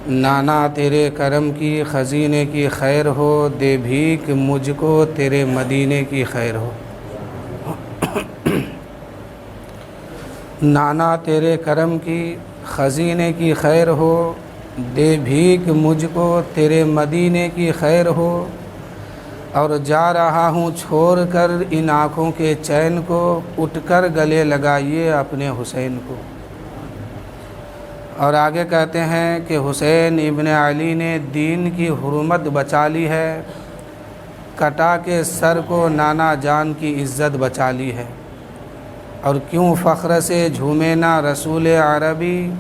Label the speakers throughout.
Speaker 1: نانا تیرے کرم کی خزینے کی خیر ہو، دے بھیک مجھ کو تیرے مدینے کی خیر ہو۔ نانا تیرے کرم کی خزینے کی خیر ہو، دے بھیک مجھ کو تیرے مدینے کی خیر ہو۔ اور جا رہا ہوں چھوڑ کر ان آنکھوں کے چین کو، اٹھ کر گلے لگائیے اپنے حسین کو۔ اور آگے کہتے ہیں کہ حسین ابن علی نے دین کی حرمت بچا لی ہے، کٹا کے سر کو نانا جان کی عزت بچا لی ہے۔ اور کیوں فخر سے جھومے نہ رسول عربی،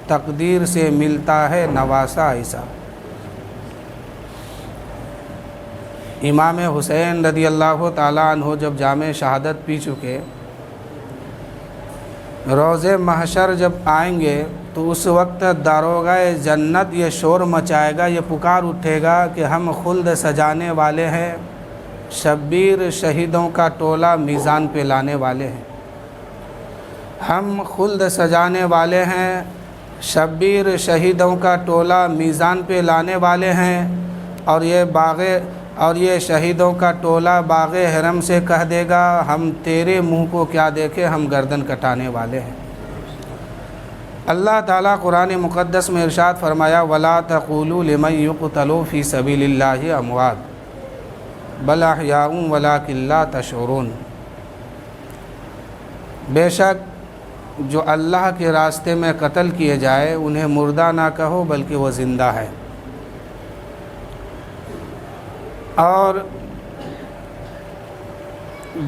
Speaker 1: تقدیر سے ملتا ہے نواسا ایسا۔ امام حسین رضی اللہ تعالیٰ عنہ جب جام شہادت پی چکے، روز محشر جب آئیں گے تو اس وقت داروغہ جنت یہ شور مچائے گا، یہ پکار اٹھے گا کہ ہم خلد سجانے والے ہیں، شبیر شہیدوں کا ٹولہ میزان پہ لانے والے ہیں۔ ہم خلد سجانے والے ہیں، شبیر شہیدوں کا ٹولہ میزان پہ لانے والے ہیں۔ اور یہ شہیدوں کا ٹولہ باغ حرم سے کہہ دے گا، ہم تیرے منہ کو کیا دیکھے، ہم گردن کٹانے والے ہیں۔ اللہ تعالیٰ قرآن مقدس میں ارشاد فرمایا، وَلَا تَقُولُوا لِمَن يُقْتَلُ فِي سَبِيلِ اللَّهِ أَمْوَاتٌ بَلْ أَحْيَاءٌ وَلَٰكِن لَّا تَشْعُرُونَ۔ بے شک جو اللہ کے راستے میں قتل کیے جائے انہیں مردہ نہ کہو بلکہ وہ زندہ ہے۔ اور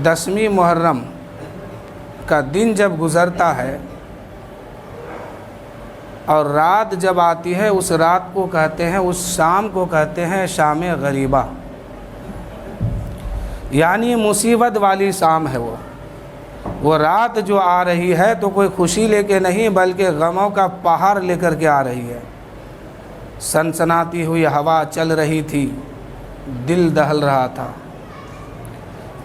Speaker 1: 10ویں محرم کا دن جب گزرتا ہے اور رات جب آتی ہے، اس رات کو کہتے ہیں، اس شام کو کہتے ہیں شام غریبہ، یعنی مصیبت والی شام ہے۔ وہ رات جو آ رہی ہے تو کوئی خوشی لے کے نہیں بلکہ غموں کا پہاڑ لے کر کے آ رہی ہے۔ سنسناتی ہوئی ہوا چل رہی تھی، دل دہل رہا تھا،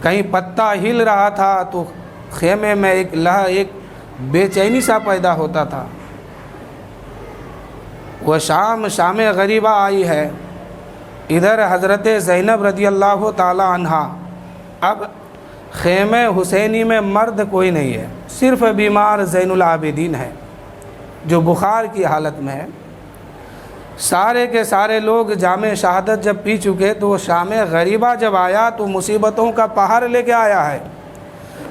Speaker 1: کہیں پتا ہل رہا تھا تو خیمے میں ایک بے چینی سا پیدا ہوتا تھا۔ وہ شام غریبہ آئی ہے۔ ادھر حضرت زینب رضی اللہ تعالی عنہا، اب خیمے حسینی میں مرد کوئی نہیں ہے، صرف بیمار زین العابدین ہے جو بخار کی حالت میں ہے۔ سارے کے سارے لوگ جام شہادت جب پی چکے تو وہ شام غریبہ جب آیا تو مصیبتوں کا پہاڑ لے کے آیا ہے۔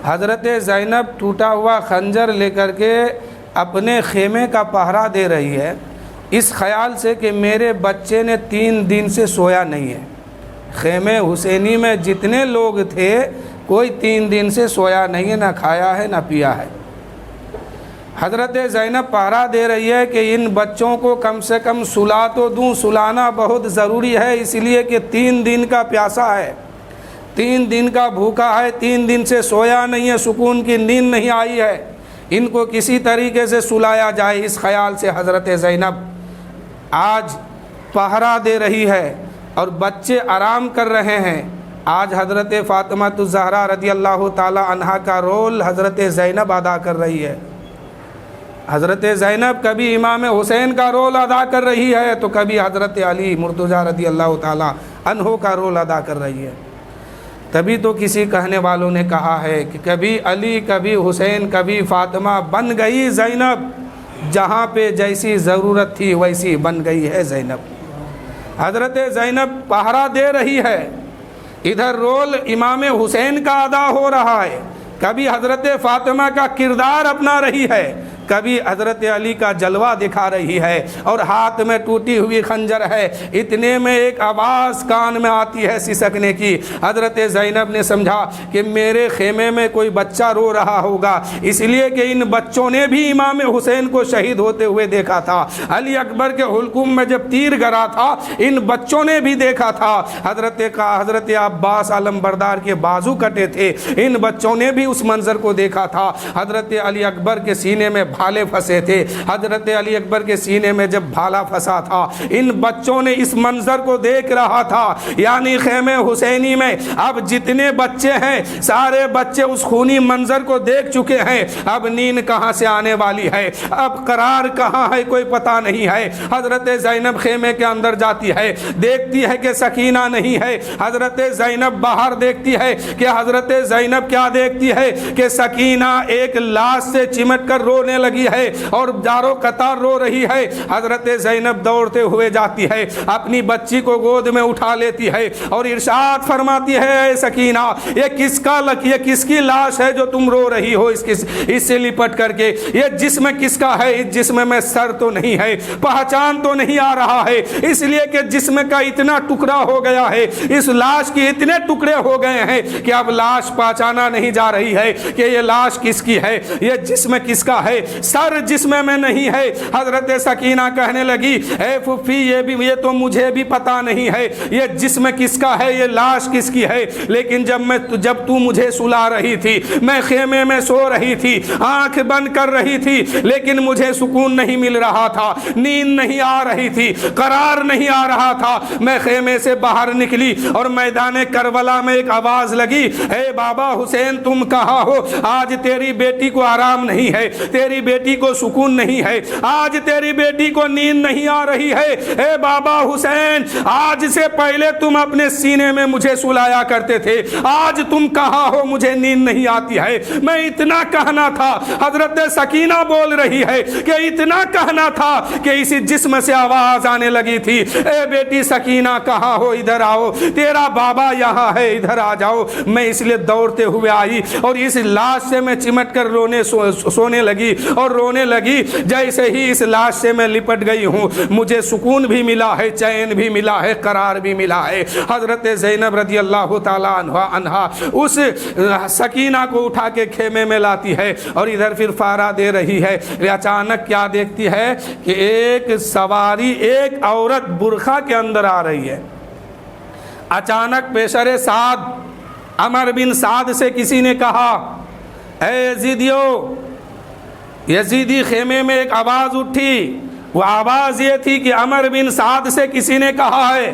Speaker 1: حضرت زینب ٹوٹا ہوا خنجر لے کر کے اپنے خیمے کا پہرا دے رہی ہے، اس خیال سے کہ میرے بچے نے 3 دن سے سویا نہیں ہے۔ خیمے حسینی میں جتنے لوگ تھے کوئی 3 دن سے سویا نہیں ہے، نہ کھایا ہے نہ پیا ہے۔ حضرت زینب پہرا دے رہی ہے کہ ان بچوں کو کم سے کم سلا تو دوں، سلانا بہت ضروری ہے، اس لیے کہ 3 دن کا پیاسا ہے، 3 دن کا بھوکا ہے، 3 دن سے سویا نہیں ہے، سکون کی نیند نہیں آئی ہے، ان کو کسی طریقے سے سلایا جائے، اس خیال سے حضرت زینب آج پہرا دے رہی ہے اور بچے آرام کر رہے ہیں۔ آج حضرت فاطمہ الزہرا رضی اللہ تعالی عنہا کا رول حضرت زینب ادا کر رہی ہے۔ حضرت زینب کبھی امام حسین کا رول ادا کر رہی ہے تو کبھی حضرت علی مرتضیٰ رضی اللہ تعالی عنہ کا رول ادا کر رہی ہے۔ تبھی تو کسی کہنے والوں نے کہا ہے کہ کبھی علی، کبھی حسین، کبھی فاطمہ، بن گئی زینب، جہاں پہ جیسی ضرورت تھی ویسی بن گئی ہے زینب۔ حضرت زینب پہرا دے رہی ہے، ادھر رول امام حسین کا ادا ہو رہا ہے، کبھی حضرت فاطمہ کا کردار اپنا رہی ہے، کبھی حضرت علی کا جلوہ دکھا رہی ہے، اور ہاتھ میں ٹوٹی ہوئی خنجر ہے۔ اتنے میں ایک آواز کان میں آتی ہے سسکنے کی۔ حضرت زینب نے سمجھا کہ میرے خیمے میں کوئی بچہ رو رہا ہوگا، اس لیے کہ ان بچوں نے بھی امام حسین کو شہید ہوتے ہوئے دیکھا تھا، علی اکبر کے حلقوم میں جب تیر گرا تھا ان بچوں نے بھی دیکھا تھا، حضرت عباس علمبردار کے بازو کٹے تھے، ان بچوں نے بھی اس منظر کو دیکھا تھا، حضرت علی اکبر کے سینے میں بھالے پھنسے تھے. حضرت علی اکبر کے سینے میں جب بھالا پھنسا تھا, ان بچوں نے اس منظر کو دیکھ رہا تھا, یعنی خیمے حسینی میں اب جتنے بچے ہیں سارے بچے اس خونی منظر کو دیکھ چکے ہیں. اب نیند کہاں سے آنے والی ہے, اب قرار کہاں ہے, کوئی پتہ نہیں ہے. حضرت زینب خیمے کے اندر جاتی ہے, دیکھتی ہے کہ سکینہ نہیں ہے. حضرت زینب باہر دیکھتی ہے کہ حضرت زینب کیا دیکھتی ہے کہ سکینہ ایک لاش سے چمٹ کر رونے لگی ہے اور دارو قطار رو رہی ہے. حضرت زینب دوڑتے ہوئے جاتی ہے, اپنی بچی کو گود میں اٹھا لیتی ہے اور ارشاد فرماتی ہے, اے سکینہ یہ کس کی لاش ہے جو تم رو رہی ہو اس سے لپٹ کر کے؟ یہ جسم کس کا ہے؟ اس جسم میں سر تو نہیں ہے, پہچان تو نہیں آ رہا ہے, اس لیے کہ جسم کا اتنا ٹکڑا ہو گیا ہے, اس لاش کے اتنے ٹکڑے ہو گئے ہیں کہ اب لاش پہچانا نہیں جا رہی ہے کہ یہ لاش کس کی ہے, یہ جسم کس کا ہے, سر جسم میں نہیں ہے. حضرت سکینہ کہنے لگی, اے پھوپھی یہ تو مجھے بھی پتا نہیں ہے یہ جسم کس کا ہے, یہ لاش کس کی ہے, لیکن جب تو مجھے سلا رہی تھی, میں خیمے میں سو رہی تھی, آنکھ بند کر رہی تھی, لیکن مجھے سکون نہیں مل رہا تھا, نیند نہیں آ رہی تھی, قرار نہیں آ رہا تھا. میں خیمے سے باہر نکلی اور میدان کربلا میں ایک آواز لگی, اے بابا حسین تم کہاں ہو؟ آج تیری بیٹی کو آرام نہیں ہے, تیری بیٹی کو سکون نہیں ہے, آج تیری بیٹی کو نیند نہیں آ رہی ہے. اے بابا حسین آج سے پہلے تم اپنے سینے میں مجھے سلایا کرتے تھے, آج تم کہاں ہو؟ مجھے نیند نہیں آتی ہے. میں اتنا کہنا تھا, حضرت سکینہ بول رہی ہے کہ اتنا کہنا تھا کہ اسی جسم سے آواز آنے لگی تھی, اے بیٹی سکینہ کہاں ہو؟ ادھر آؤ, تیرا بابا یہاں ہے, ادھر آ جاؤ. میں اس لیے دوڑتے ہوئے آئی اور اس لاش سے میں چمٹ کر سونے لگی اور رونے لگی. جیسے ہی اس لاش سے میں لپٹ گئی ہوں, مجھے سکون بھی ملا ہے, چین بھی ملا ہے, قرار بھی ملا ہے. حضرت زینب رضی اللہ تعالی عنہا اس سکینہ کو اٹھا کے خیمے میں لاتی ہے اور ادھر پھر فارا دے رہی ہے. اچانک کیا دیکھتی ہے کہ ایک سواری, ایک عورت برقع کے اندر آ رہی ہے. اچانک پیشر سعد عمر بن سعد سے کسی نے کہا, اے یزیدیو, یزیدی خیمے میں ایک آواز اٹھی. وہ آواز یہ تھی کہ عمر بن سعد سے کسی نے کہا ہے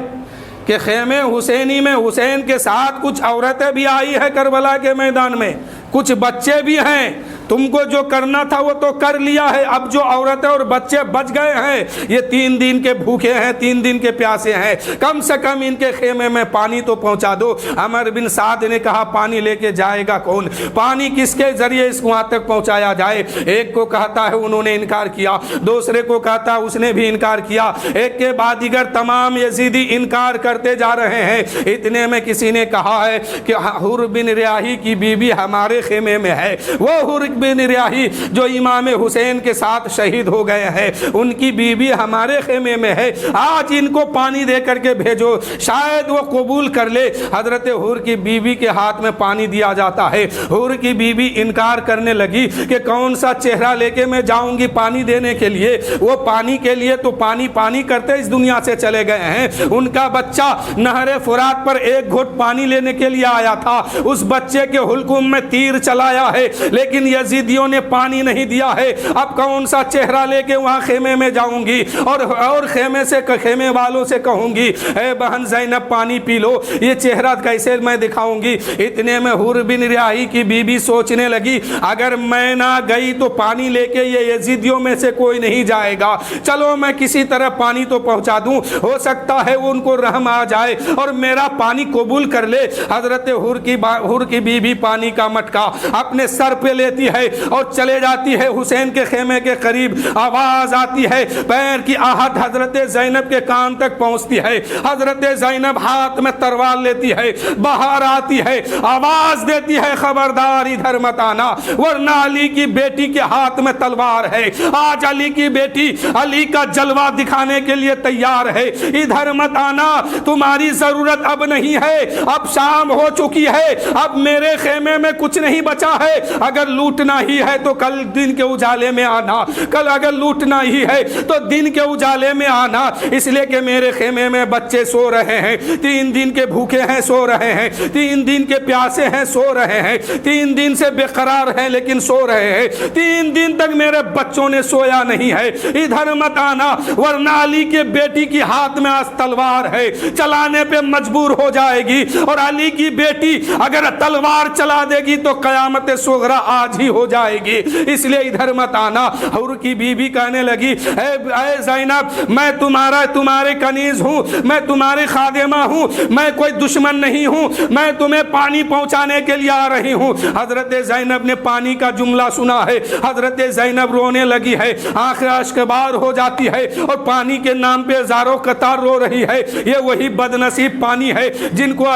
Speaker 1: کہ خیمے حسینی میں حسین کے ساتھ کچھ عورتیں بھی آئی ہے کربلا کے میدان میں, کچھ بچے بھی ہیں, تم کو جو کرنا تھا وہ تو کر لیا ہے, اب جو عورتیں اور بچے بچ گئے ہیں یہ 3 دن کے بھوکے ہیں, 3 دن کے پیاسے ہیں, کم سے کم ان کے خیمے میں پانی تو پہنچا دو. عمر بن سعد نے کہا, پانی لے کے جائے گا کون؟ پانی کس کے ذریعے اس کو وہاں تک پہنچایا جائے؟ ایک کو کہتا ہے انہوں نے انکار کیا, دوسرے کو کہتا اس نے بھی انکار کیا, ایک کے بعد دیگر تمام یزیدی انکار کرتے جا رہے ہیں. اتنے میں کسی نے کہا ہے کہ حر بن ریاحی کی بیوی ہمارے خیمے میں ہے. وہ حر بن ریاحی جو امام حسین کے ساتھ شہید ہو گئے ہیں, ان کی بیوی ہمارے خیمے میں ہے, آج ان کو پانی دے کر کے بھیجو, شاید وہ قبول کر لے. حضرت حر کی بیوی کے ہاتھ میں پانی دیا جاتا ہے. حر کی بیوی انکار کرنے لگی کہ کون سا چہرہ لے کے میں جاؤں گی پانی دینے کے لیے, وہ پانی کے لیے تو پانی کرتے اس دنیا سے چلے گئے ہیں. ان کا بچہ نہر فرات پر ایک گھٹ پانی لینے کے لیے آیا تھا, اس بچے کے حلقوم میں تیر چلایا ہے, لیکن یزیدیوں نے پانی نہیں دیا ہے. اب کون سا چہرہ لے کے وہاں خیمے میں جاؤں گی اور خیمے والوں سے کہوں گی, اے بہن زینب پانی پی لو, یہ چہرہ کیسے میں دکھاؤں گی؟ اتنے میں حر بن ریاحی کی بیوی سوچنے لگی, اگر میں نہ گئی تو پانی لے کے یہ یزیدیوں میں سے کوئی نہیں جائے گا, چلو میں کسی طرح پانی تو پہنچا دوں, ہو سکتا ہے وہ ان کو رحم آ جائے اور میرا پانی قبول کر لے. حضرت حر کی بیوی پانی کا مٹکا اپنے سر پہ لیتی ہے اور چلے جاتی ہے حسین کے خیمے کے قریب. آواز آتی ہے, پیر کی آہٹ حضرت زینب کے کان تک پہنچتی ہے. حضرت زینب ہاتھ میں تلوار لیتی ہے, باہر آتی ہے, آواز دیتی ہے, خبردار ادھر مت آنا ورنہ علی کی بیٹی کے ہاتھ میں تلوار ہے, آج علی کی بیٹی علی کا جلوہ دکھانے کے لیے تیار ہے, ادھر مت آنا, تمہاری ضرورت اب نہیں ہے, اب شام ہو چکی ہے, اب میرے خیمے میں کچھ نہیں بچا ہے, اگر لوٹ لوٹنا ہی ہے تو کل دن کے اجالے میں آنا، کل اگر لوٹنا ہی ہے تو دن کے اجالے میں آنا، اس لیے کہ میرے خیمے میں بچے سو رہے ہیں، 3 دن کے بھوکے ہیں سو رہے ہیں، 3 دن کے پیاسے ہیں سو رہے ہیں، 3 دن سے بے قرار ہیں لیکن سو رہے ہیں، 3 دن تک میرے بچوں نے سویا نہیں ہے، ادھر مت آنا ورنہ علی کے بیٹی کی ہاتھ میں آج تلوار ہے، چلانے پہ مجبور ہو جائے گی، اور علی کی بیٹی اگر تلوار چلا دے گی تو قیامت صغرا آج ہی ہو جائے گی، اس لیے ادھر مت آنا۔ حور کی بیوی کہنے لگی اے زینب میں تمہارے کنیز ہوں، میں تمہاری خادمہ ہوں، میں کوئی دشمن نہیں ہوں، میں تمہیں پانی پہنچانے کے لیے آ رہی ہوں۔ حضرت زینب نے پانی کا جملہ سنا ہے، حضرت زینب رونے لگی ہے، آنکھیں اشکبار ہو جاتی ہے اور پانی کے نام پہ ہزاروں قطار رو رہی ہے۔ یہ وہی بد نصیب پانی ہے جن کو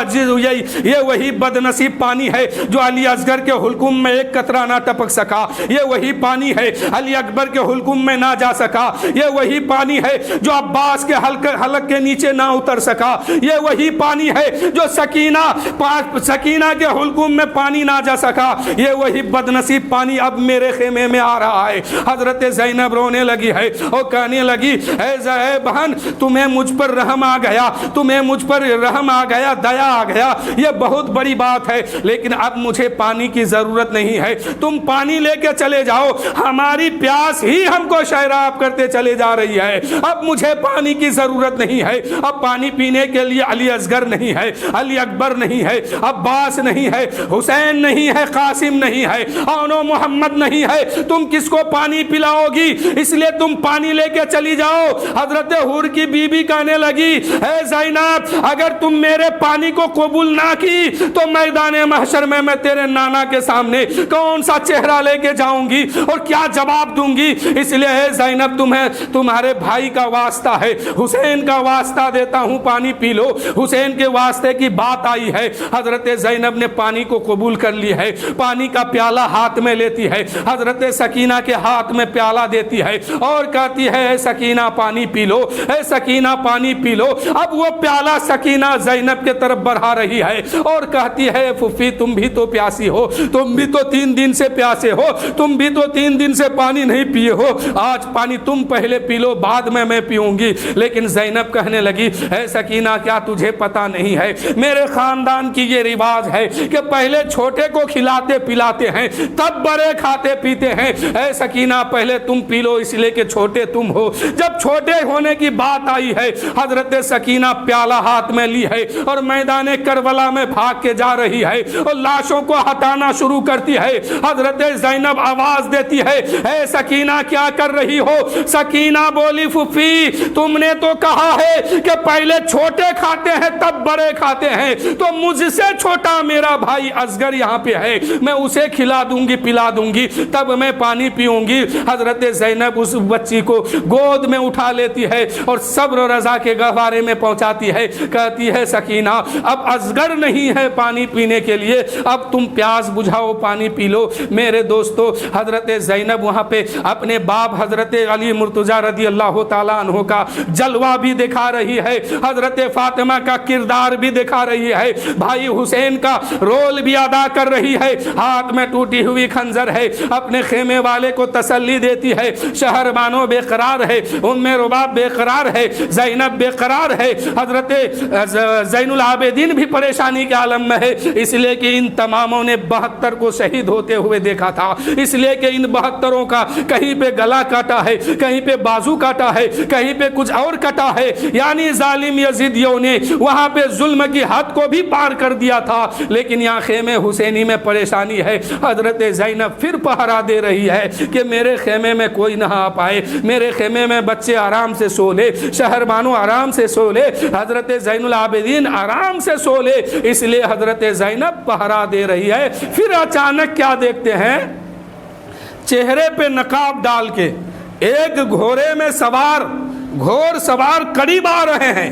Speaker 1: یہ وہی بد نصیب پانی ہے جو علی اصغر کے حلقوم میں ایک قطرہ نہ ٹپک سکا، یہ وہی پانی ہے علی اکبر کے حلقوم میں نہ جا سکا، یہ وہی پانی ہے جو عباس کے حلق کے نیچے نہ اتر سکا، یہ وہی پانی ہے جو سکینہ کے حلقوم میں پانی نہ جا سکا، یہ وہی بد نصیب پانی اب میرے خیمے میں آ رہا ہے۔ حضرت زینب رونے لگی ہے اور کہنے لگی اے بہن تمہیں مجھ پر رحم آ گیا، تمہیں مجھ پر رحم آ گیا، دیا آ گیا، یہ بہت بڑی بات ہے، لیکن اب مجھے پانی کی ضرورت نہیں ہے، تم پانی لے کے چلے جاؤ، ہماری پیاس ہی ہم کو شیراب کرتے چلے جا رہی ہے، اب مجھے پانی کی ضرورت نہیں ہے۔ اب پانی پینے کے لیے علی اصغر نہیں ہے، علی اکبر نہیں ہے، عباس نہیں ہے، حسین نہیں ہے، قاسم نہیں ہے، اور محمد نہیں ہے، تم کس کو پانی پلاؤ گی؟ اس لیے تم پانی لے کے چلی جاؤ۔ حضرت حور کی بیوی کہنے لگی اے زینب اگر تم میرے پانی کو قبول نہ کی تو میدان محشر میں تیرے نانا کے سامنے کون سا چہرہ لے کے جاؤں گی اور کیا جواب دوں گی؟ اس لیے اے زینب تمہارے بھائی کا واسطہ ہے، حسین کا واسطہ دیتا ہوں، پانی پی لو۔ حسین کے واسطے کی بات آئی ہے، حضرت زینب نے پانی کو قبول کر لی ہے، پانی کا پیالہ ہاتھ میں لیتی ہے، حضرت سکینہ کے ہاتھ میں پیالہ دیتی ہے اور کہتی ہے اے سکینہ پانی پی لو، اے سکینہ پانی پی لو۔ اب وہ پیالہ سکینہ زینب کے طرف بڑھا رہی ہے اور کہتی ہے پھوپھی تم بھی تو پیاسی ہو، تم بھی تو 3 دن سے پیاسے ہو، تم بھی تو 3 دن سے پانی نہیں پیے ہو، آج پانی تم پہلے پی لو بعد میں پیوں گی۔ لیکن زینب کہنے لگی اے سکینہ کیا تجھے پتا نہیں ہے میرے خاندان کی یہ رواج ہے کہ پہلے چھوٹے کو کھلاتے پلاتے ہیں تب بڑے کھاتے پیتے ہیں، اے سکینہ پہلے تم پی لو اس لیے کہ چھوٹے تم ہو۔ جب چھوٹے ہونے کی بات آئی ہے حضرت سکینہ پیالہ ہاتھ میں لی ہے اور میدان کربلا میں بھاگ کے جا رہی ہے اور لاشوں کو ہٹانا شروع کرتی ہے۔ حضرت زینب آواز دیتی ہے اے سکینہ کیا کر رہی ہو؟ سکینہ بولی پھوپھی تم نے تو کہا ہے کہ پہلے چھوٹے کھاتے ہیں تب بڑے کھاتے ہیں، تو مجھ سے چھوٹا میرا بھائی اصغر یہاں پہ ہے، میں اسے کھلا دوں گی پلا دوں گی تب میں پانی پیوں گی۔ حضرت زینب اس بچی کو گود میں اٹھا لیتی ہے اور صبر و رضا کے گہوارے میں پہنچاتی ہے، کہتی ہے سکینہ اب اصغر نہیں ہے پانی پینے کے لیے، اب تم پیاس بجھاؤ پانی پی لو۔ میرے دوستو حضرت زینب وہاں پہ اپنے باپ حضرت علی مرتضیٰ رضی اللہ تعالیٰ عنہ کا جلوہ بھی دکھا رہی ہے، حضرت فاطمہ کا کردار بھی دکھا رہی ہے، بھائی حسین کا رول بھی ادا کر رہی ہے، ہاتھ میں ٹوٹی ہوئی خنجر ہے، اپنے خیمے والے کو تسلی دیتی ہے، شہر بانو بے قرار ہے، ام رباب بے قرار ہے، زینب بے قرار ہے، حضرت زین العابدین بھی پریشانی کے عالم میں ہے، اس لیے کہ ان تماموں نے 72 کو شہید ہوتے ہوئے دیکھا تھا، اس لیے کہ ان 72 کا کہیں پہ گلا کاٹا ہے، کہیں پہ بازو کاٹا ہے، کہیں پہ کچھ اور کٹا ہے، یعنی ظالم یزیدیوں نے وہاں پہ ظلم کی حد کو بھی پار کر دیا تھا۔ لیکن یہاں خیمے حسینی میں پریشانی ہے، حضرت زینب پھر پہرا دے رہی ہے کہ میرے خیمے میں کوئی نہ آ پائے، میرے خیمے میں بچے آرام سے سو لے، شہر بانو آرام سے سو لے، حضرت زین العابدین آرام سے سو لے، اس لیے حضرت زینب پہرا دے رہی ہے۔ پھر اچانک کیا دیکھتے ہیں؟ چہرے پہ نقاب ڈال کے ایک گھوڑے میں سوار گھوڑ سوار قریب آ رہے ہیں،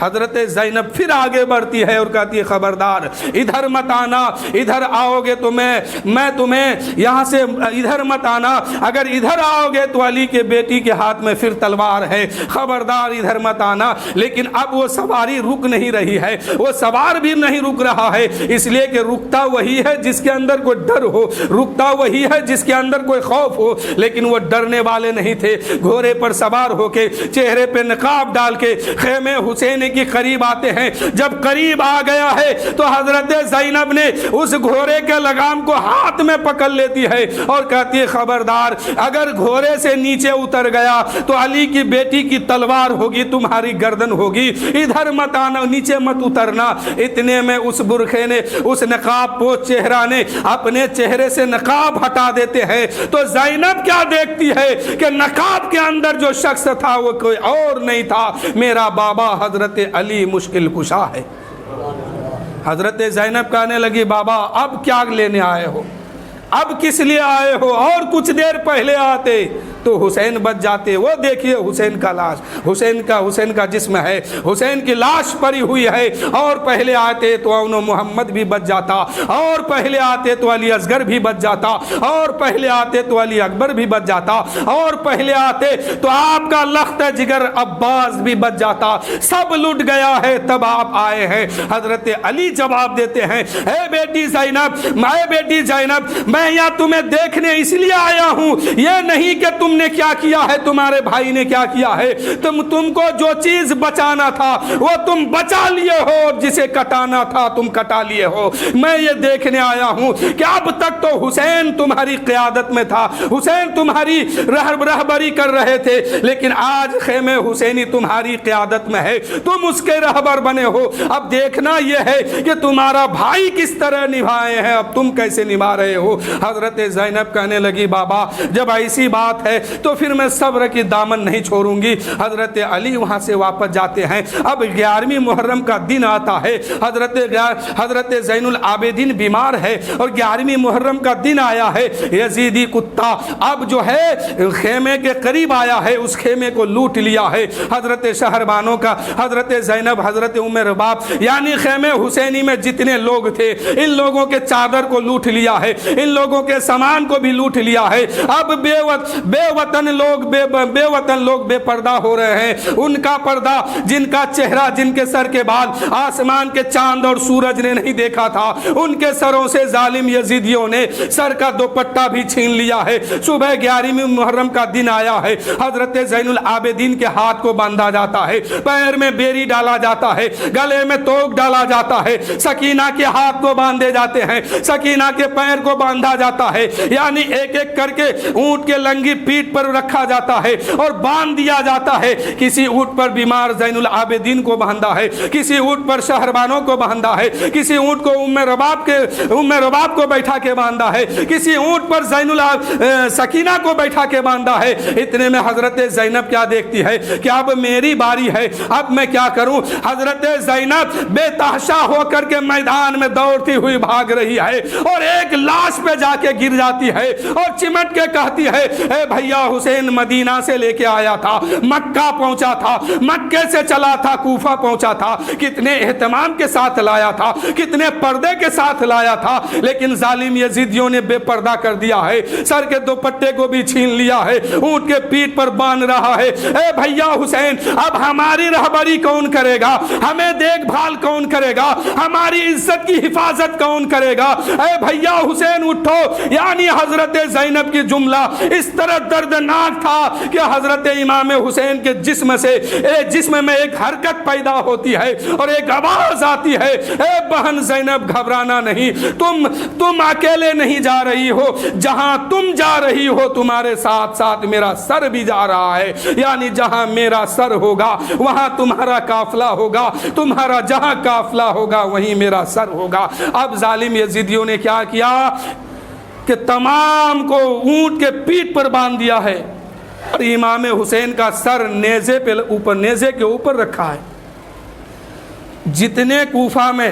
Speaker 1: حضرت زینب پھر آگے بڑھتی ہے اور کہتی ہے خبردار ادھر مت آنا، ادھر آؤ گے تو میں تمہیں یہاں سے ادھر مت آنا، اگر ادھر آؤ گے تو علی کے بیٹی کے ہاتھ میں پھر تلوار ہے، خبردار ادھر مت آنا۔ لیکن اب وہ سواری رک نہیں رہی ہے، وہ سوار بھی نہیں رک رہا ہے، اس لیے کہ رکتا وہی ہے جس کے اندر کوئی ڈر ہو، رکتا وہی ہے جس کے اندر کوئی خوف ہو، لیکن وہ ڈرنے والے نہیں تھے۔ گھوڑے پر سوار ہو کے چہرے پہ نقاب ڈال کے خیمے حسین کے قریب آتے ہیں۔ جب قریب آ گیا ہے تو حضرت زینب نے اس گھوڑے کے لگام کو ہاتھ میں پکڑ لیتی ہے اور کہتی ہے خبردار اگر گھوڑے سے نیچے اتر گیا تو علی کی بیٹی کی تلوار ہوگی، تمہاری گردن ہوگی، ادھر مت آنا، نیچے مت اترنا۔ اتنے میں اس برخے نے، اس نقاب پوش چہرہ نے اپنے چہرے سے نقاب ہٹا دیتے ہیں تو زینب کیا دیکھتی ہے کہ نقاب کے اندر جو شخص تھا وہ کوئی اور نہیں تھا، میرا بابا حضرت علی مشکل کشا ہے۔ حضرت زینب کہنے لگی بابا اب کیا لینے آئے ہو، اب کس لیے آئے ہو، اور کچھ دیر پہلے آتے تو حسین بچ جاتے۔ وہ دیکھیے حسین کا لاش، حسین کا جسم ہے، حسین کی لاش پڑی ہوئی ہے، اور پہلے آتے تو اون محمد بھی بچ جاتا، اور پہلے آتے تو علی اصغر بھی بچ جاتا، اور پہلے آتے تو علی اکبر بھی بچ جاتا، اور پہلے آتے تو آپ کا لخت جگر عباس بھی بچ جاتا۔ سب لٹ گیا ہے تب آپ آئے ہیں۔ حضرت علی جواب دیتے ہیں اے بیٹی زینب میں یہاں تمہیں دیکھنے اس لیے آیا ہوں، یہ نہیں کہ تم نے کیا کیا ہے، تمہارے بھائی نے کیا کیا ہے، تم کو جو چیز بچانا تھا وہ تم بچا لیے ہو، جسے کٹانا تھا تم کٹا لیے ہو۔ میں یہ دیکھنے آیا ہوں کہ اب تک تو حسین تمہاری قیادت میں تھا، حسین تمہاری رہبری کر رہے تھے، لیکن آج خیمہ حسینی تمہاری قیادت میں ہے، تم اس کے رہبر بنے ہو۔ اب دیکھنا یہ ہے کہ تمہارا بھائی کس طرح نبھائے ہیں، اب تم کیسے نبھا رہے ہو۔ حضرت زینب کہنے لگی بابا جب ایسی بات ہے تو پھر میں صبر کی دامن نہیں چھوڑوں گی۔ حضرت علی وہاں سے واپس جاتے ہیں۔ اب 11ویں محرم کا دن آتا ہے، حضرت زین العابدین بیمار ہے اور 11ویں محرم کا دن آیا ہے۔ یزیدی کتا اب جو ہے خیمے کے قریب آیا ہے، اس خیمے کو لوٹ لیا ہے۔ حضرت شہربانوں کا، حضرت زینب، حضرت ام رباب یعنی خیمے حسینی میں جتنے لوگ تھے ان لوگوں کے چادر کو لوٹ لیا ہے، ان لوگوں کے سامان کو بھی لوٹ لیا ہے۔ اب بے وطن لوگ بے پردہ ہو رہے ہیں، ان کا پردہ، جن کا چہرہ، جن کے سر کے بال آسمان کے چاند اور سورج نے نہیں دیکھا تھا، ان کے سروں سے ظالم یزیدیوں نے سر کا دوپٹہ بھی چھین لیا ہے۔ صبح 11ویں محرم کا دن آیا ہے، حضرت زین العابدین کے ہاتھ کو باندھا جاتا ہے، پیر میں بیری ڈالا جاتا ہے، گلے میں توق ڈالا جاتا ہے، سکینہ کے ہاتھ کو باندھے جاتے ہیں، سکینہ کے پیر کو باندھا جاتا ہے، یعنی ایک ایک کر کے اونٹ کے لنگی پیٹ پر رکھا جاتا ہے اور باندھ دیا جاتا ہے۔ کسی اونٹ پر بیمار زین العابدین کو باندھا ہے، کسی اونٹ پر شہربانوں کو باندھا ہے، کسی اونٹ کو ام رباب کو بیٹھا کے باندھا ہے، کسی اونٹ پر سکینہ کو بیٹھا کے باندھا ہے۔ اتنے میں حضرت زینب کیا دیکھتی ہے کہ اب میری باری ہے، اب میں کیا کروں۔ حضرت زینب بے تحاشا ہو کر کے میدان میں دوڑتی ہوئی بھاگ رہی ہے اور ایک لاش پہ جا کے گر جاتی ہے اور چمٹ کے کہتی ہے اے بھیا حسین مدینہ سے لے کے آیا تھا، مکہ پہنچا تھا، مکے سے چلا تھا کوفہ پہنچا تھا، کتنے اہتمام کے ساتھ لایا تھا، کتنے پردے کے ساتھ لایا تھا، لیکن ظالم یزیدیوں نے بے پردہ کر دیا ہے، سر کے دوپٹے کو بھی چھین لیا ہے، اونٹ کے پیٹ پر باندھ رہا ہے۔ اے بھیا حسین اب ہماری رہبری کون کرے گا، ہمیں دیکھ بھال کون کرے گا، ہماری عزت کی حفاظت کون کرے گا۔ اے بھیا حسین اٹھو۔ یعنی حضرت زینب کی جملہ اس طرح دردناک تھا کہ حضرت امام حسین کے جسم میں ایک حرکت پیدا ہوتی ہے اور ایک آواز آتی ہے اے بہن زینب گھبرانا نہیں، تم اکیلے نہیں جا رہی ہو، جہاں تم جا رہی ہو تمہارے ساتھ ساتھ میرا سر بھی جا رہا ہے، یعنی جہاں میرا سر ہوگا وہاں تمہارا قافلہ ہوگا، تمہارا جہاں قافلہ ہوگا وہیں میرا سر ہوگا۔ اب ظالم یزیدیوں نے کیا کیا کہ تمام کو اونٹ کے پیٹ پر باندھ دیا ہے اور امام حسین کا سر نیزے کے اوپر رکھا ہے۔ جتنے کوفہ میں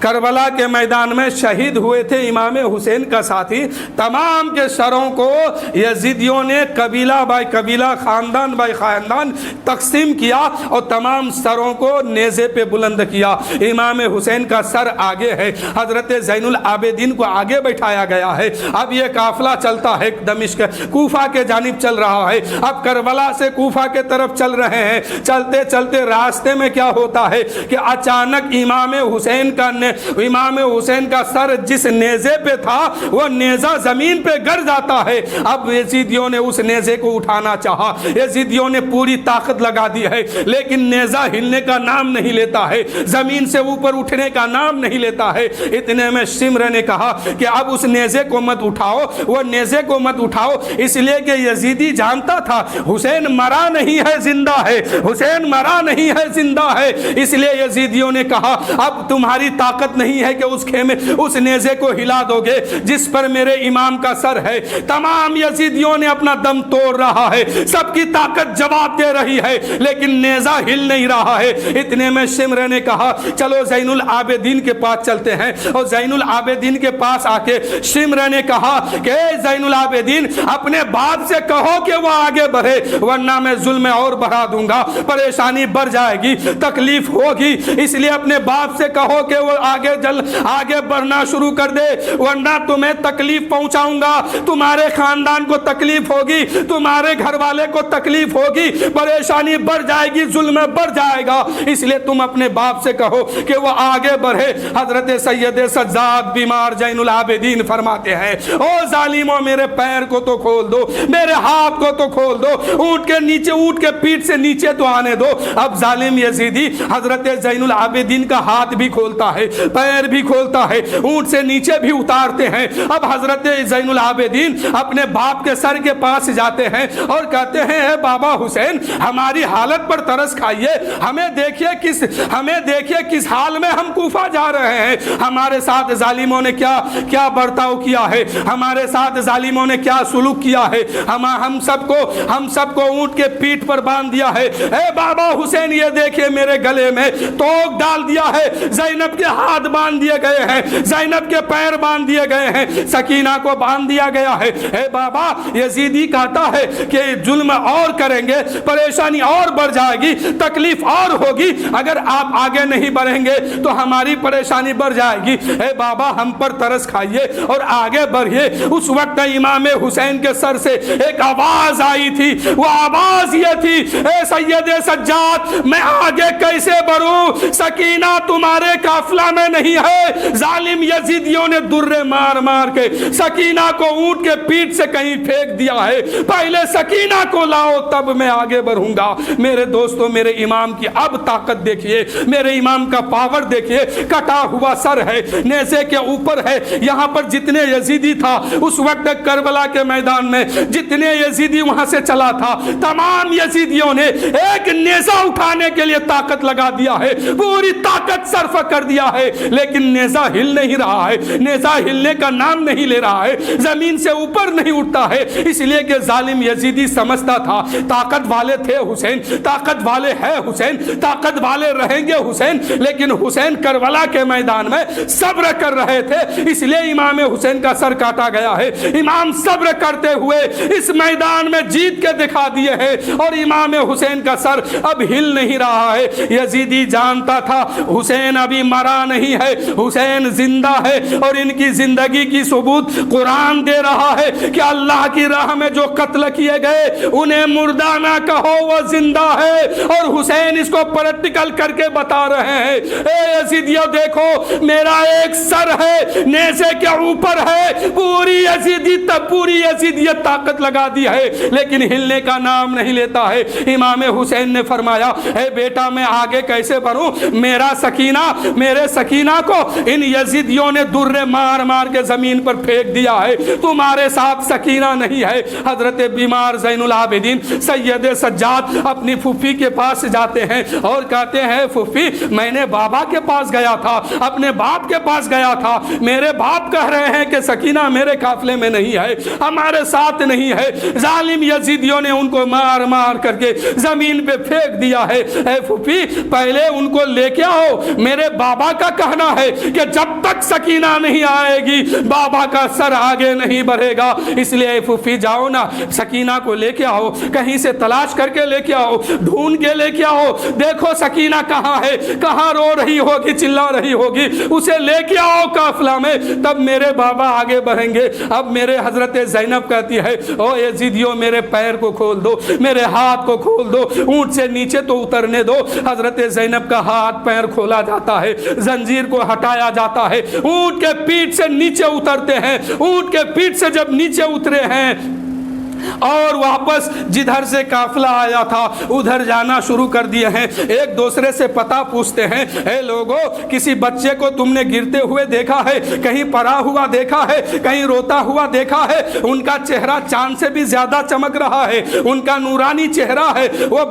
Speaker 1: کربلا کے میدان میں شہید ہوئے تھے امام حسین کا ساتھی، تمام کے سروں کو یزیدیوں نے قبیلہ بائی قبیلہ، خاندان بائی خاندان تقسیم کیا اور تمام سروں کو نیزے پہ بلند کیا۔ امام حسین کا سر آگے ہے، حضرت زین العابدین کو آگے بٹھایا گیا ہے۔ اب یہ قافلہ چلتا ہے دمشق کوفہ کے جانب چل رہا ہے، اب کربلا سے کوفہ کے طرف چل رہے ہیں۔ چلتے چلتے راستے میں کیا ہوتا ہے کہ اچانک امام حسین کا سر جس نیزے پہ تھا وہ نیزہ زمین پہ گر جاتا ہے۔ اب یزیدیوں نے اس نیزے کو اٹھانا چاہا، یزیدیوں نے پوری طاقت لگا دی ہے، لیکن نیزہ ہلنے کا نام نہیں لیتا ہے، زمین سے اوپر اٹھنے کا نام نہیں لیتا ہے۔ اتنے میں شمر نے کہا کہ اب اس نیزے کو مت اٹھاؤ، وہ نیزے کو مت اٹھاؤ، اس لیے کہ یزیدی جانتا تھا حسین مرا نہیں ہے زندہ ہے، حسین مرا نہیں ہے زندہ ہے۔ اس لیے یزیدیوں نے کہا اب تمہاری طاقت نہیں ہے کہ اس نیزے کو ہلا دو گے جس پر میرے امام کا سر ہے۔ تمام یزیدیوں نے اپنا دم توڑ رہا ہے، سب کی طاقت جواب دے رہی ہے، لیکن نیزہ ہل نہیں رہا ہے۔ اتنے میں شمر نے کہا چلو زین العابدین کے پاس چلتے ہیں، اور زین العابدین کے پاس آ کے شمر نے کہا کہ زین العابدین اپنے باپ سے کہو کہ وہ آگے بڑھے، ورنہ میں ظلم اور بڑھا دوں گا، پریشانی بڑھ جائے گی، تکلیف ہوگی، اس لیے اپنے باپ سے کہو کہ وہ آگے بڑھنا شروع کر دے، ورنہ تمہیں تکلیف پہنچاؤں گا، تمہارے خاندان کو تکلیف ہوگی، تمہارے گھر والے کو تکلیف ہوگی، پریشانی بڑھ جائے گی، ظلم بڑھ جائے گا، اس لیے تم اپنے باپ سے کہو کہ وہ آگے بڑھے۔ حضرت سید سجاد بیمار زین العابدین فرماتے ہیں او ظالموں میرے پیر کو تو کھول دو، میرے ہاتھ کو تو کھول دو، اونٹ کے نیچے، اونٹ کے پیٹ سے نیچے تو آنے دو۔ اب ظالم یزیدی حضرت زین العابدین کا ہاتھ بھی کھولتا ہے، پیر بھی کھولتا ہے، اونٹ سے نیچے بھی اتارتے ہیں۔ اب حضرت زین العابدین اپنے باپ کے سر کے پاس جاتے ہیں اور کہتے ہیں اے بابا حسین ہماری حالت پر ترس کھائیے، ہمیں دیکھیے کس حال میں ہم کوفہ جا رہے ہیں، ہمارے ساتھ ظالموں نے کیا برتاؤ کیا ہے، ہمارے ساتھ ظالموں نے کیا سلوک کیا ہے، ہم سب کو اونٹ کے پیٹ پر باندھ دیا ہے۔ اے بابا حسین یہ دیکھیے میرے گلے میں توق ڈال دیا ہے، زینب کے ہاتھ باندھ دیے گئے ہیں، زینب کے پیر باندھ دیے گئے ہیں، سکینہ کو باندھ دیا گیا ہے۔ اے بابا یزیدی کہتا ہے کہ ظلم اور کریں گے، پریشانی اور بڑھ جائے گی، تکلیف اور ہوگی، اگر آپ آگے نہیں بڑھیں گے تو ہماری پریشانی بڑھ جائے گی۔ اے بابا ہم پر ترس کھائیے اور آگے بڑھیے۔ اس وقت امام حسین کے سر سے ایک آواز آئی تھی، وہ آواز یہ تھی اے سید سجاد میں آگے کیسے بڑھوں، سکینہ تمہارے قافلہ میں نہیں ہے۔ ظالم یزیدیوں نے درے مار مار کے سکینہ کو اونٹ کے پیٹ سے کہیں پھینک دیا ہے، پہلے سکینہ کو لاؤ تب میں آگے بڑھوں گا۔ میرے دوستوں میرے امام کی اب طاقت دیکھیے، میرے امام کا پاور دیکھیے، کٹا ہوا سر ہے، نیزے کے اوپر ہے۔ یہاں پر جتنے یزیدی تھا اس وقت کربلا کے میدان میں، جتنے یزیدی وہاں سے چلا تھا، تمام یزیدیوں نے ایک نیزہ اٹھانے کے لیے طاقت لگا دیا ہے، پوری طاقت صرف کر دیا ہے، لیکن نیزہ ہل نہیں رہا ہے، نیزہ ہلنے کا نام نہیں لے رہا ہے، زمین سے اوپر نہیں اٹھتا ہے، اس لیے کہ ظالم یزیدی سمجھتا تھا طاقت والے تھے حسین، طاقت والے ہے حسین، طاقت والے رہیں گے حسین، لیکن حسین کربلا کے میدان میں صبر کر رہے تھے، اس لیے امام حسین کا سر کاٹا گیا ہے۔ امام صبر کرتے ہوئے اس میدان میں جیت کے دکھا دیے ہیں، اور امام حسین کا سر اب ہل نہیں رہا ہے۔ یزیدی جانتا تھا حسین ابھی مرا نہیں ہے، حسین زندہ ہے، اور ان کی زندگی کی ثبوت قرآن دے رہا ہے کہ اللہ کی راہ میں جو قتل کیے گئے انہیں مردہ نہ کہو، وہ زندہ ہے، اور حسین اس کو پریکٹیکل کر کے بتا رہے ہیں۔ اے یزیدیوں دیکھو میرا ایک سر ہے، نیزے کے اوپر ہے، پوری یزیدیت طاقت لگا دی ہے، لیکن ہلنے کا نام نہیں لیتا ہے۔ امام حسین نے فرمایا اے بیٹا میں آگے کیسے بڑھوں، میرے سکینہ کو ان یزیدیوں نے درے مار مار کے زمین پر پھینک دیا ہے، تمہارے ساتھ سکینہ نہیں ہے۔ حضرت بیمار زین العابدین سید سجاد اپنی پھوپھی کے پاس جاتے ہیں اور کہتے ہیں پھوپھی میں نے بابا کے پاس گیا تھا، اپنے باپ کے پاس گیا تھا، میرے باپ کہہ رہے ہیں کہ سکینہ میرے قافلے میں نہیں ہے، ہمارے ساتھ نہیں ہے، ظالم یزیدیوں نے ان کو مار مار کر کے زمین پہ پھینک دیا ہے۔ اے پھوپھی پہلے ان کو لے کے آؤ، میرے بابا کا کہنا ہے کہ جب تک سکینہ نہیں آئے گی بابا کا سر آگے نہیں بڑھے گا، اس لیے اے پھوپھی جاؤ نا، سکینہ کو لے کے آؤ، کہیں سے تلاش کر کے لے کے آؤ، ڈھونڈ کے لے کے آؤ، دیکھو سکینہ کہاں ہے، کہاں رو رہی ہوگی، چلا رہی ہوگی، اسے لے کے آؤ قافلہ میں، تب میرے بابا آگے بڑھیں گے۔ اب میرے حضرت زینب کہتی ہے او یزیدیوں میرے پیر کو کھول دو، میرے ہاتھ کو کھول دو، اونٹ سے نیچے تو اترنے دو۔ حضرت زینب کا ہاتھ پیر کھولا جاتا ہے، زنجیر کو ہٹایا جاتا ہے، اونٹ کے پیٹھ سے نیچے اترتے ہیں۔ اونٹ کے پیٹھ سے جب نیچے اترے ہیں اور واپس جدھر سے قافلہ آیا تھا ادھر جانا شروع کر دیے ہیں، ایک دوسرے سے پتہ پوچھتے ہیں، اے لوگو کسی بچے کو تم نے گرتے ہوئے دیکھا ہے، کہیں پڑا ہوا دیکھا ہے، کہیں روتا ہوا دیکھا ہے؟ ان کا چہرہ چاند سے بھی زیادہ چمک رہا ہے، ان کا نورانی چہرہ ہے، وہ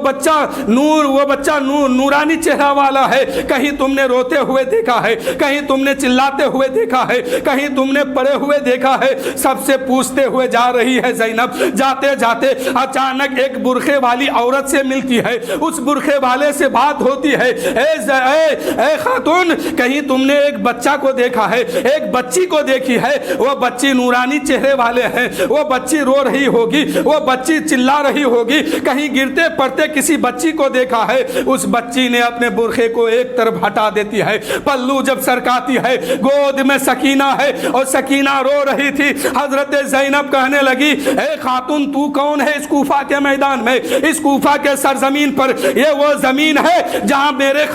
Speaker 1: بچہ نورانی چہرہ والا ہے، کہیں تم نے روتے ہوئے دیکھا ہے، کہیں تم نے چلاتے ہوئے دیکھا ہے، کہیں تم نے پڑے ہوئے دیکھا ہے؟ سب سے پوچھتے ہوئے جا رہی ہے زینب۔ جاتے جاتے اچانک ایک برقعے والی عورت سے ملتی ہے، اس برقعے والے سے بات ہوتی ہے، اے خاتون کہیں تم نے ایک بچہ کو دیکھا ہے، ایک بچی کو دیکھی ہے؟ وہ بچی نورانی چہرے والے ہیں، وہ بچی رو رہی ہوگی، وہ بچی چلا رہی ہوگی، کہیں گرتے پڑتے کسی بچی کو دیکھا ہے؟ اس بچی نے اپنے برقعے کو ایک طرف ہٹا دیتی ہے، پلو جب سرکاتی ہے، گود میں سکینہ ہے اور سکینہ رو رہی تھی۔ حضرت زینب کہنے لگی اے خاتون تو کون ہے اس کوفہ کے میدان میں، اس کوفہ کے سرزمین پر؟ یہ وہ زمین ہے جہاں میرے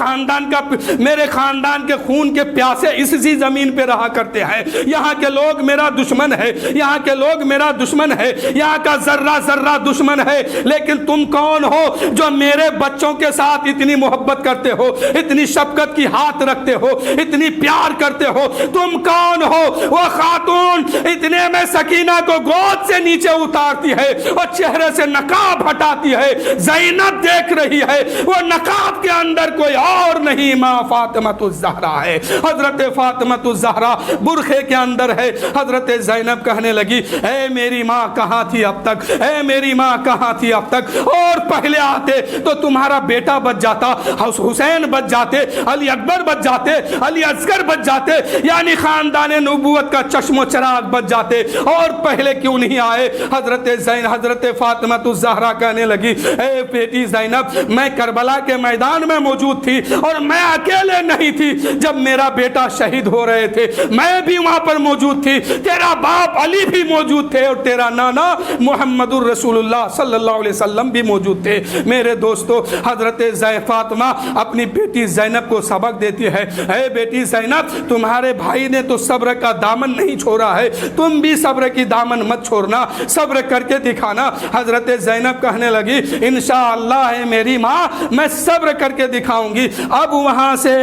Speaker 1: خاندان کے خون کے پیاسے اسی زمین پہ رہا کرتے ہیں، یہاں کے لوگ میرا دشمن ہے، یہاں کے لوگ میرا دشمن ہے، یہاں کا ذرہ ذرہ دشمن ہے، لیکن تم کون ہو جو میرے بچوں کے ساتھ اتنی محبت کرتے ہو، اتنی شفقت کی ہاتھ رکھتے ہو، اتنی پیار کرتے ہو؟ تم کون ہو؟ وہ خاتون اتنے میں سکینہ کو گود سے نیچے اتارتی ہے اور چہرے سے نقاب ہٹاتی ہے۔ زینب دیکھ رہی ہے، وہ نقاب کے اندر کوئی اور نہیں، ماں فاطمۃ الزہرا ہے، حضرت فاطمۃ الزہرا برقعے کے اندر ہے۔ حضرت زینب کہنے لگی اے میری ماں کہاں تھی اب تک، اے میری ماں کہاں تھی اب تک؟ اور پہلے آتے تو تمہارا بیٹا بچ جاتا، حسین بچ جاتے، علی اکبر بچ جاتے، علی اصغر بچ جاتے، یعنی خاندان نبوت کا چشم و چراغ بچ جاتے، اور پہلے کیوں نہیں آئے؟ حضرت فاطمۃ الزہرا کہنے لگی اے بیٹی زینب میں کربلا کے میدان میں موجود تھی اور میں اکیلے نہیں تھی، جب میرا بیٹا شہید ہو رہے تھے میں بھی وہاں پر موجود تھی، تیرا باپ علی بھی موجود تھے اور تیرا نانا محمد الرسول اللہ صلی اللہ علیہ وسلم بھی موجود تھے۔ میرے دوستو حضرت فاطمہ اپنی بیٹی زینب کو سبق دیتی ہے، اے بیٹی زینب تمہارے بھائی نے تو صبر کا دامن نہیں چھوڑا ہے، تم بھی صبر کی دامن مت چھوڑنا، صبر کر کے دکھانا۔ حضرت زینب کہنے لگی انشاءاللہ ہے میری ماں میں صبر کر کے دکھاؤں گی۔ اب وہاں سے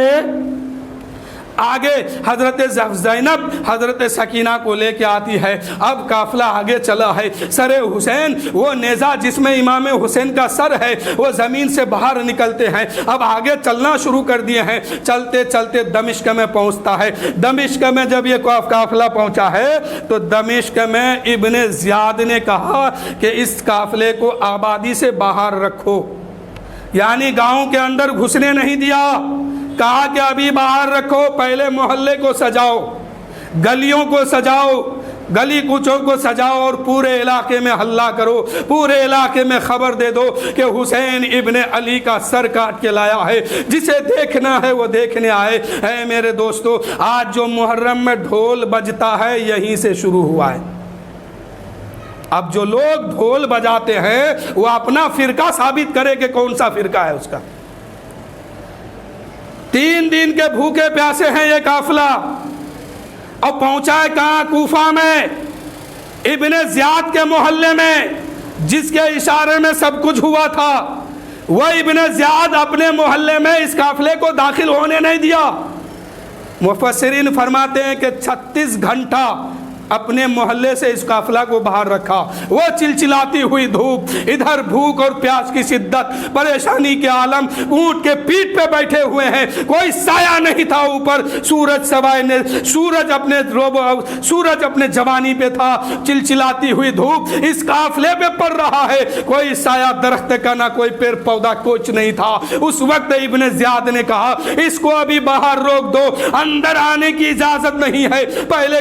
Speaker 1: آگے حضرت زینب حضرت سکینہ کو لے کے آتی ہے، اب قافلہ آگے چلا ہے، سر حسین وہ نیزہ جس میں امام حسین کا سر ہے وہ زمین سے باہر نکلتے ہیں، اب آگے چلنا شروع کر دیے ہیں، چلتے چلتے دمشق میں پہنچتا ہے۔ دمشق میں جب یہ قافلہ پہنچا ہے تو دمشق میں ابن زیاد نے کہا کہ اس قافلے کو آبادی سے باہر رکھو، یعنی گاؤں کے اندر گھسنے نہیں دیا، کہا کہ ابھی باہر رکھو، پہلے محلے کو سجاؤ، گلیوں کو سجاؤ، گلی کوچوں کو سجاؤ اور پورے علاقے میں ہلہ کرو، پورے علاقے میں خبر دے دو کہ حسین ابن علی کا سر کاٹ کے لایا ہے، جسے دیکھنا ہے وہ دیکھنے آئے۔ اے میرے دوستو آج جو محرم میں ڈھول بجتا ہے یہیں سے شروع ہوا ہے۔ اب جو لوگ ڈھول بجاتے ہیں وہ اپنا فرقہ ثابت کرے کہ کون سا فرقہ ہے اس کا۔ 3 دن کے بھوکے پیاسے ہیں یہ قافلہ، اب پہنچا ہے کہاں؟ کوفہ میں، ابن زیاد کے محلے میں، جس کے اشارے میں سب کچھ ہوا تھا۔ وہ ابن زیاد اپنے محلے میں اس قافلے کو داخل ہونے نہیں دیا۔ مفسرین فرماتے ہیں کہ 36 گھنٹہ اپنے محلے سے اس قافلہ کو باہر رکھا. وہ چلچلاتی ہوئی دھوپ، ادھر بھوک اور پیاس کی شدت، پریشانی کے عالم، اونٹ کے پیٹھ پہ بیٹھے ہوئے ہیں، کوئی سایہ نہیں تھا اوپر. سورج اپنے جوانی پہ تھا، چلچلاتی ہوئی دھوپ اس قافلے پہ پڑ رہا ہے، کوئی سایہ درخت کا نہ کوئی پیڑ پودا کچھ نہیں تھا. اس وقت ابن زیاد نے کہا اس کو ابھی باہر روک دو، اندر آنے کی اجازت نہیں ہے، پہلے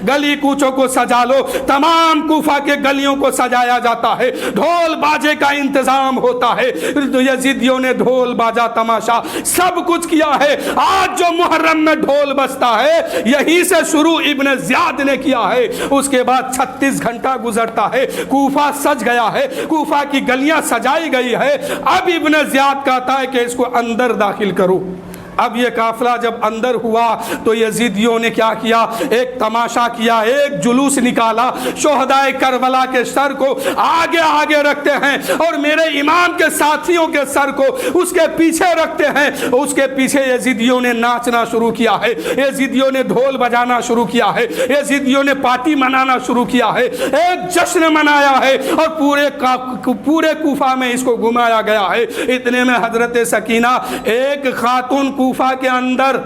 Speaker 1: گلی کوچوں کو سجا لو. تمام کوفہ کے گلیوں کو سجایا جاتا ہے، ڈھول باجے کا انتظام ہوتا ہے. یزیدیوں نے ڈھول باجا تماشا سب کچھ کیا ہے. آج جو محرم میں ڈھول بجتا ہے یہی سے شروع ابن زیاد نے کیا ہے. اس کے بعد 36 گھنٹہ گزرتا ہے، کوفہ سج گیا ہے، کوفہ کی گلیاں سجائی گئی ہے. اب ابن زیاد کہتا ہے کہ اس کو اندر داخل کرو. اب یہ قافلہ جب اندر ہوا تو یزیدیوں نے کیا کیا؟ ایک تماشا کیا، ایک جلوس نکالا. شہدائے کربلا کے سر کو آگے آگے رکھتے ہیں اور میرے امام کے ساتھیوں کے سر کو اس کے پیچھے رکھتے ہیں. اس کے پیچھے یزیدیوں نے ناچنا شروع کیا ہے، یزیدیوں نے ڈھول بجانا شروع کیا ہے، یزیدیوں نے پارٹی منانا شروع کیا ہے، ایک جشن منایا ہے اور پورے کوفہ میں اس کو گھمایا گیا ہے. اتنے میں حضرت سکینہ، ایک خاتون کوفہ کے اندر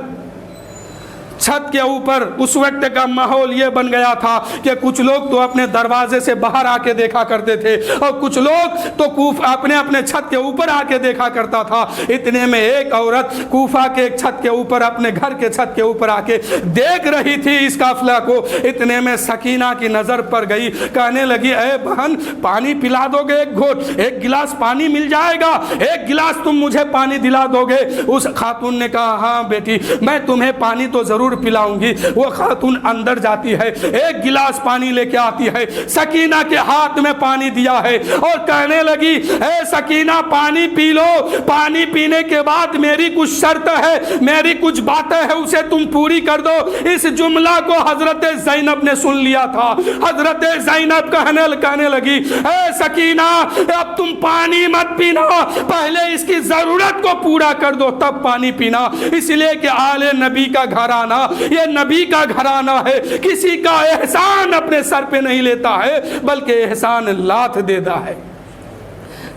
Speaker 1: چھت کے اوپر، اس وقت کا ماحول یہ بن گیا تھا کہ کچھ لوگ تو اپنے دروازے سے باہر آ کے دیکھا کرتے تھے اور کچھ لوگ تو اپنے چھت کے اوپر آ کے دیکھا کرتا تھا. اتنے میں ایک عورت کوفہ کے ایک چھت کے اوپر، اپنے گھر کے چھت کے اوپر آ کے دیکھ رہی تھی اس قافلہ کو. اتنے میں سکینہ کی نظر پڑ گئی، کہنے لگی اے بہن پانی پلا دو گے؟ ایک گھوٹ، ایک گلاس پانی مل جائے گا، ایک گلاس تم مجھے پانی دلا دو گے؟ اس خاتون نے کہا ہاں بیٹی میں تمہیں پانی تو ضرور پلاؤں گی. وہ خاتون اندر جاتی ہے، ایک گلاس پانی لے کے آتی ہے، سکینہ کے ہاتھ میں پانی دیا ہے اور کہنے لگی اے سکینہ پانی پی لو، پانی پینے کے بعد میری کچھ شرط ہے، میری کچھ باتیں ہیں، اسے تم پوری کر دو. اس جملہ کو حضرت زینب نے سن لیا تھا. حضرت زینب کہنے لگی اے سکینہ اب تم پانی مت پینا، پہلے اس کی ضرورت کو پورا کر دو تب پانی پینا. اس لیے کہ آل نبی کا گھرانہ یہ نبی کا گھرانہ ہے، کسی کا احسان اپنے سر پہ نہیں لیتا ہے بلکہ احسان لات دیتا ہے.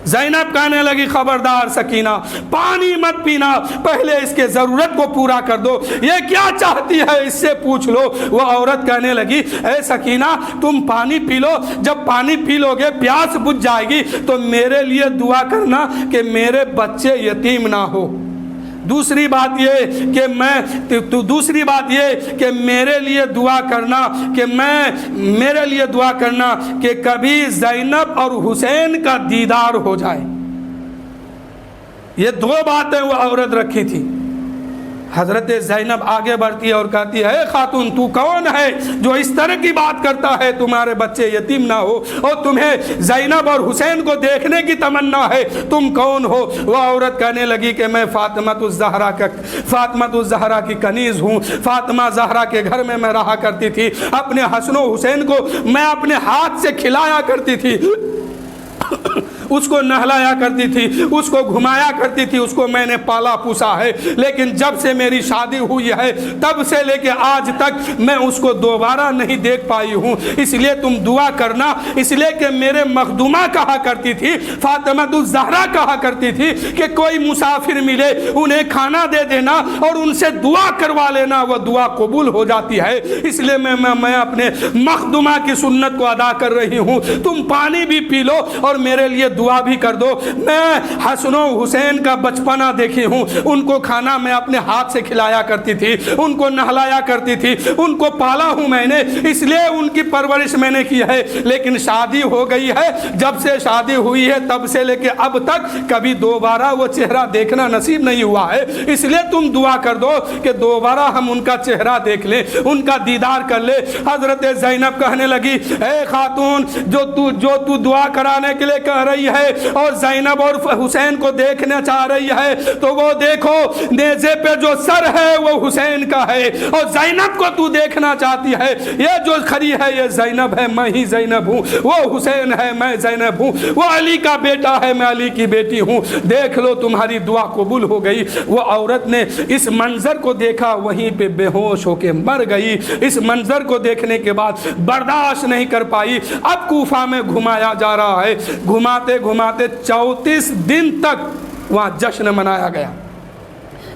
Speaker 1: زینب کہنے لگی خبردار سکینہ پانی مت پینا، پہلے اس کے ضرورت کو پورا کر دو، یہ کیا چاہتی ہے اس سے پوچھ لو. وہ عورت کہنے لگی اے سکینہ تم پانی پی لو، جب پانی پی لو گے پیاس بجھ جائے گی تو میرے لیے دعا کرنا کہ میرے بچے یتیم نہ ہو. دوسری بات یہ کہ میرے لیے دعا کرنا کہ کبھی زینب اور حسین کا دیدار ہو جائے. یہ دو باتیں وہ عورت رکھی تھی. حضرت زینب آگے بڑھتی ہے اور کہتی ہے اے خاتون تو کون ہے جو اس طرح کی بات کرتا ہے تمہارے بچے یتیم نہ ہو، اور تمہیں زینب اور حسین کو دیکھنے کی تمنا ہے، تم کون ہو؟ وہ عورت کہنے لگی کہ میں فاطمہ الزہرا کی کنیز ہوں، فاطمہ زہرا کے گھر میں رہا کرتی تھی، اپنے حسن و حسین کو میں اپنے ہاتھ سے کھلایا کرتی تھی، اس کو نہلایا کرتی تھی، اس کو گھمایا کرتی تھی، اس کو میں نے پالا پوسا ہے. لیکن جب سے میری شادی ہوئی ہے تب سے لے کے آج تک میں اس کو دوبارہ نہیں دیکھ پائی ہوں. اس لیے تم دعا کرنا، اس لیے کہ میرے مخدومہ کہا کرتی تھی، فاطمہ الزہرا کہا کرتی تھی کہ کوئی مسافر ملے انہیں کھانا دے دینا اور ان سے دعا کروا لینا، وہ دعا قبول ہو جاتی ہے. اس لیے میں اپنے مخدومہ کی سنت کو ادا کر رہی ہوں. تم پانی بھی پی لو اور میرے لیے دعا بھی کر دو. میں حسن و حسین کا بچپنا دیکھی ہوں، ان کو کھانا میں اپنے ہاتھ سے کھلایا کرتی تھی، ان کو نہلایا کرتی تھی، ان کو پالا ہوں میں نے، اس لیے ان کی پرورش میں نے کی ہے. لیکن شادی ہو گئی ہے، جب سے شادی ہوئی ہے تب سے لے کے اب تک کبھی دوبارہ وہ چہرہ دیکھنا نصیب نہیں ہوا ہے. اس لیے تم دعا کر دو کہ دوبارہ ہم ان کا چہرہ دیکھ لیں، ان کا دیدار کر لیں. حضرت زینب کہنے لگی اے خاتون جو تو دعا کرانے کے لیے کہہ رہی ہے اور زینب اور حسین کو دیکھنا چاہ رہی ہے تو وہ دیکھو نیزے پہ جو سر ہے وہ حسین کا ہے، اور زینب کو تو دیکھنا چاہتی ہے، یہ جو کھڑی ہے یہ زینب ہے، میں ہی زینب ہوں، وہ حسین ہے میں زینب ہوں، وہ علی کا بیٹا ہے میں علی کی بیٹی ہوں، دیکھ لو تمہاری دعا قبول ہو گئی۔ وہ عورت نے اس منظر کو دیکھا، وہیں پہ بے ہوش ہو کے مر گئی۔ اس منظر کو دیکھنے کے بعد برداشت نہیں کر پائی، اب کوفہ میں گھمایا جا رہا ہے، گھماتے گھماتے 34 دن تک وہاں جشن منایا گیا،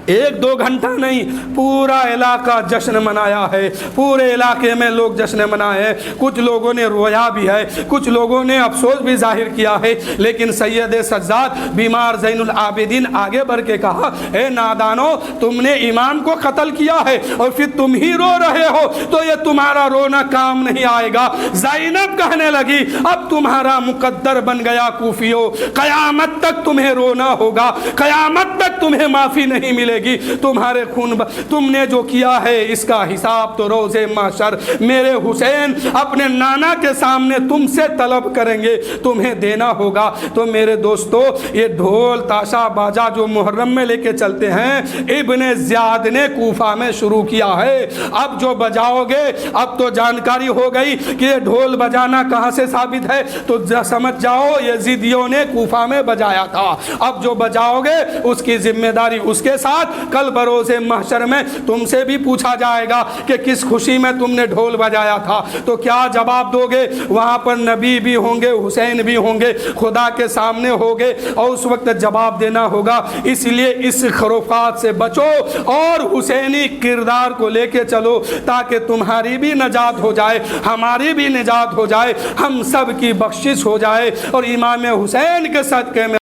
Speaker 1: 1-2 گھنٹہ نہیں، پورا علاقہ جشن منایا ہے، پورے علاقے میں لوگ جشن منائے ہیں۔ کچھ لوگوں نے رویا بھی ہے، کچھ لوگوں نے افسوس بھی ظاہر کیا ہے، لیکن سید سجاد بیمار زین العابدین آگے بڑھ کے کہا، اے نادانو، تم نے امام کو قتل کیا ہے اور پھر تم ہی رو رہے ہو، تو یہ تمہارا رونا کام نہیں آئے گا۔ زینب کہنے لگی، اب تمہارا مقدر بن گیا کوفیو، قیامت تک تمہیں رونا ہوگا، قیامت تک تمہیں معافی نہیں ملے گی، تمہارے خون تم نے جو کیا ہے اس کا حساب تو روز محشر میرے حسین اپنے نانا کے سامنے تم سے طلب کریں گے، تمہیں دینا ہوگا۔ تو میرے دوستو، یہ ڈھول تاشا باجا جو محرم میں لے کے چلتے ہیں، ابن زیاد نے کوفہ میں شروع کیا ہے۔ اب جو بجاؤ گے، اب تو جانکاری ہو گئی کہ یہ ڈھول بجانا کہاں سے ثابت ہے، تو سمجھ جاؤ یزیدیوں نے کوفہ میں بجایا تھا۔ اب جو بجاؤ گے اس کی ذمہ داری اس کے ساتھ، کل بروز محشر میں تم سے بھی پوچھا جائے گا کہ کس خوشی میں تم نے ڈھول بجایا تھا، تو کیا جواب دو گے؟ وہاں پر نبی بھی ہوں گے، حسین بھی ہوں گے، خدا کے سامنے ہوگے، اور اس وقت جواب دینا ہوگا۔ اس لیے اس خرافات سے بچو اور حسینی کردار کو لے کے چلو، تاکہ تمہاری بھی نجات ہو جائے، ہماری بھی نجات ہو جائے، ہم سب کی بخشش ہو جائے، اور امام حسین کے صدقے میں